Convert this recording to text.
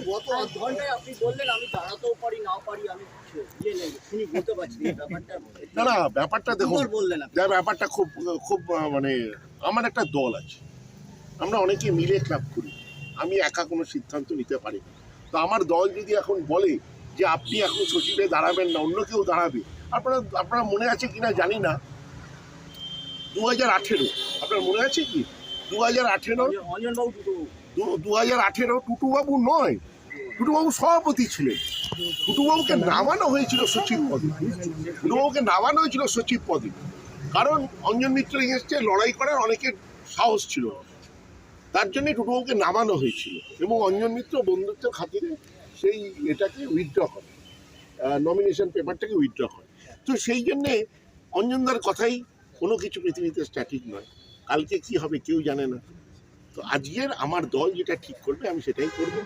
গত আধ ঘন্টায় আপনি বললেন আমি দাঁড়াতেও পারি না পারি, আমি ইয়ে নেই শুনি বলতে পারছি না। এই ব্যাপারটা না না, ব্যাপারটা দেখুন, দুবার বললেন আপনি। ব্যাপারটা খুব খুব মানে আমার একটা দল আছে, আমরা অনেকে মিলে ক্লাব করি, আমি একা কোনো সিদ্ধান্ত নিতে পারি না। তো আমার দল যদি এখন বলে যে আপনি এখন সচিবে দাঁড়াবেন না, অন্য কেউ দাঁড়াবে, আপনার মনে আছে কিনা জানি না, 2018 আপনার মনে আছে কি 2018 অঞ্জনবাবু দুটো 2018 টুটুবাবু নয়, টুটুবাবু সভাপতি ছিলেন, টুটুবাবুকে নামানো হয়েছিল সচিব পদে, টুটুবাবুকে নামানো হয়েছিল সচিব পদে, কারণ অঞ্জন মিত্র এগেন্সটে লড়াই করার অনেকের সাহস ছিল না, তার জন্য টুটুবাবুকে নামানো হয়েছিল এবং অঞ্জন মিত্র বন্ধুত্বের খাতিরে সেই এটাকে উইথড্র করে, নমিনেশন পেপারটাকে উইথড্র করে। তো সেই জন্যে অঞ্জনদার কথাই কোনো কিছু পৃথিবীতে স্ট্যাটিক নয়, কালকে কি হবে কেউ জানে না। তো আজকের আমার দল যেটা ঠিক করবে আমি সেটাই করবো।